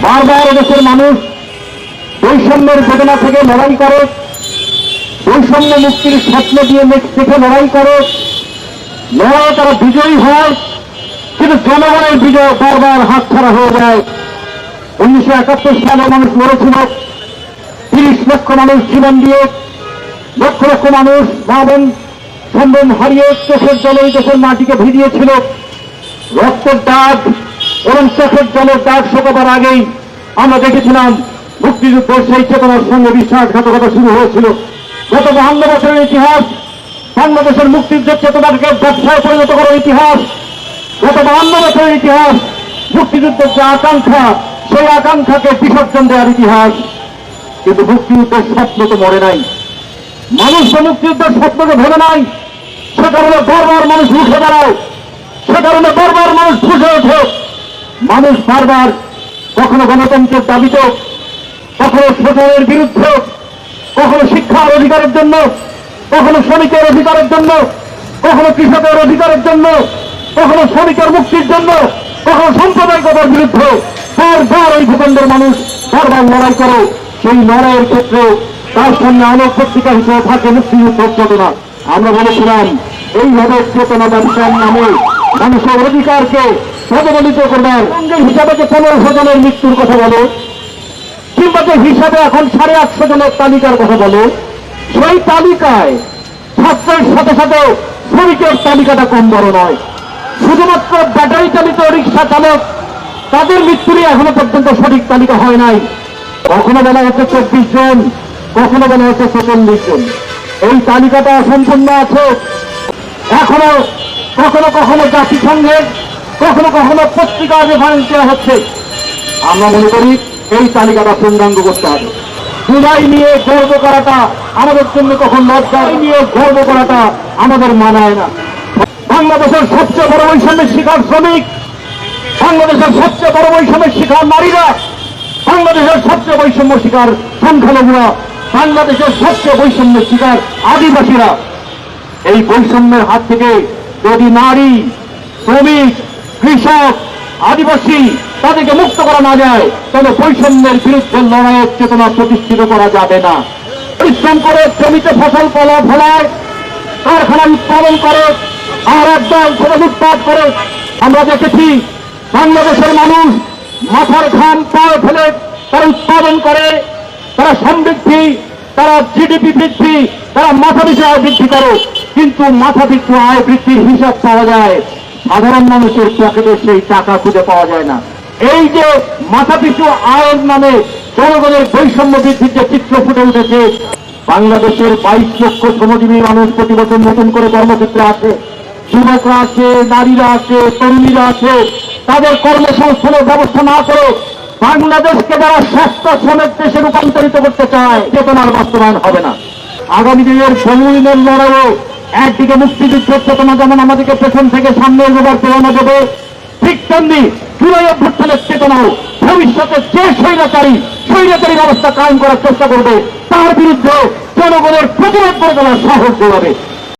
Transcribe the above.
বারবার দেশের মানুষ বৈষম্যের বেদনা থেকে লড়াই করে, বৈষম্য মুক্তির স্বপ্ন দিয়ে দেখে লড়াই করে, লড়াই তারা বিজয়ী হয়, কিন্তু জনগণের বিজয় বারবার হাতছাড়া হয়ে যায়। 1971 সালে মানুষ লড়েছিল, 30 লক্ষ মানুষ জীবন দিয়ে, লক্ষ লক্ষ মানুষ মা বোন সম্বন হারিয়ে চোখের জলে দেশের মাটিকে ভিজিয়েছিল। রক্তের দাগ এবং চোখের জলের দাগ শোকাবার আগেই আমরা দেখেছিলাম মুক্তিযুদ্ধের সেই চেতনার সঙ্গে বিশ্বাসঘাতকতা শুরু হয়েছিল। গত 52 বছরের ইতিহাস, বাংলাদেশের মুক্তিযুদ্ধের চেতনাকে ব্যবসায় পরিণত করার ইতিহাস, গত 52 বছরের ইতিহাস, মুক্তিযুদ্ধের যে আকাঙ্ক্ষা সেই আকাঙ্ক্ষাকে বিসর্জন দেওয়ার ইতিহাস। কিন্তু মুক্তিযুদ্ধের স্বপ্ন তো মরে নাই, মানুষ তো মুক্তিযুদ্ধের স্বপ্নকে ভেবে নাই। সে কারণে বারবার মানুষ উঠে দাঁড়ায়, সে কারণে বারবার মানুষ ফুসে ওঠে। মানুষ বারবার কখনো গণতন্ত্রের দাবিতে, কখনো শোষণের বিরুদ্ধে, কখনো শিক্ষার অধিকারের জন্য, কখনো শ্রমিকের অধিকারের জন্য, কখনো কৃষকের অধিকারের জন্য, কখনো শ্রমিকের মুক্তির জন্য, কখনো সাম্প্রদায়িকতার বিরুদ্ধে বারবার এই ভূখণ্ডের মানুষ বারবার লড়াই করে। সেই লড়াইয়ের ক্ষেত্রে তার সামনে আলোক পত্রিকা হিসেবে থাকে মুক্তিযুদ্ধের চেতনা। আমরা বলেছিলাম এইভাবে চেতনা ব্যবসার নামে মানুষের অধিকারকে প্রতিফলিত করবার হিসাবে যে 1500 জনের মৃত্যুর কথা বলে, কিংবা যে হিসাবে এখন 850 জনের তালিকার কথা বলে, সেই তালিকায় ছাত্রের সাথে সাথে শ্রমিকের তালিকাটা কম বড় নয়। শুধুমাত্র ব্যাটারি চালিত রিক্সা চালক তাদের মৃত্যুরই এখনো পর্যন্ত সঠিক তালিকা হয় নাই। কখনো বলা হচ্ছে 24 জন, কখনো বলা হচ্ছে 44 জন। এই তালিকাটা অসম্পূর্ণ আছে এখনো। কখনো কখনো জাতিসংঘের, কখনো কখনো পত্রিকার রেফারেন্স দেওয়া হচ্ছে। আমরা মনে করি এই তালিকাটা পূর্ণাঙ্গ করতে হবে। জুলাই নিয়ে গর্ব করাটা আমাদের জন্য কখন লজ্জা নিয়ে গর্ব করাটা আমাদের মানায় না। বাংলাদেশের সবচেয়ে বড় বৈষম্যের শিকার শ্রমিক, বাংলাদেশের সবচেয়ে বড় বৈষম্যের শিকার নারীরা, বাংলাদেশের সবচেয়ে বৈষম্য শিকার সংখ্যালঘুরা, বাংলাদেশের সবচেয়ে বৈষম্যের শিকার আদিবাসীরা। এই বৈষম্যের হাত থেকে যদি নারী, শ্রমিক, কৃষক, আদিবাসী তাদেরকে মুক্ত করা না যায়, তাহলে বৈষম্যের বিরুদ্ধে লড়াইয়ের চেতনা প্রতিষ্ঠিত করা যাবে না। পরিশ্রম করে জমিতে ফসল ফলায়, কারখানায় উৎপাদন করে, আর একদল সেটা লুটপাট করে। আমরা দেখেছি বাংলাদেশের মানুষ মাথার ঘাম পায়ে ফেলে তারা উৎপাদন করে, তারা সমৃদ্ধি, তারা জিডিপি বৃদ্ধি, তারা মাথা পিছু আয় বৃদ্ধি করে। কিন্তু মাথা পিছু আয় বৃদ্ধির হিসাব পাওয়া যায়, সাধারণ মানুষের পকেটে সেই টাকা খুঁজে পাওয়া যায় না। এই যে মাথা পিছু আয়ের নামে জনগণের বৈষম্য বৃদ্ধির যে চিত্র ফুটে উঠেছে, বাংলাদেশের 22 লক্ষ শ্রমজীবী মানুষ প্রতি বছর নতুন করে কর্মক্ষেত্রে আছে, যুবকরা আছে, নারীরা আছে, তরুণীরা আছে। তাদের কর্মসংস্থানের ব্যবস্থা না করে বাংলাদেশকে যারা সস্তা শ্রমের দেশে রূপান্তরিত করতে চায়, চেতনার বাস্তবায়ন হবে না। আগামী দিনের বহুদিনের লড়াইয়ে একদিকে মুক্তিযুদ্ধের চেতনা যেমন আমাদেরকে পেছন থেকে সামনে এগোবার প্রেরণা দেবে, ঠিক তেমনি জুলাই অভ্যুত্থানের চেতনাও ভবিষ্যতে যে স্বৈরাচারী ব্যবস্থা কায়েম করার চেষ্টা করবে তার বিরুদ্ধে জনগণের প্রতিরোধ করে তোলার সাহস যোগাবে।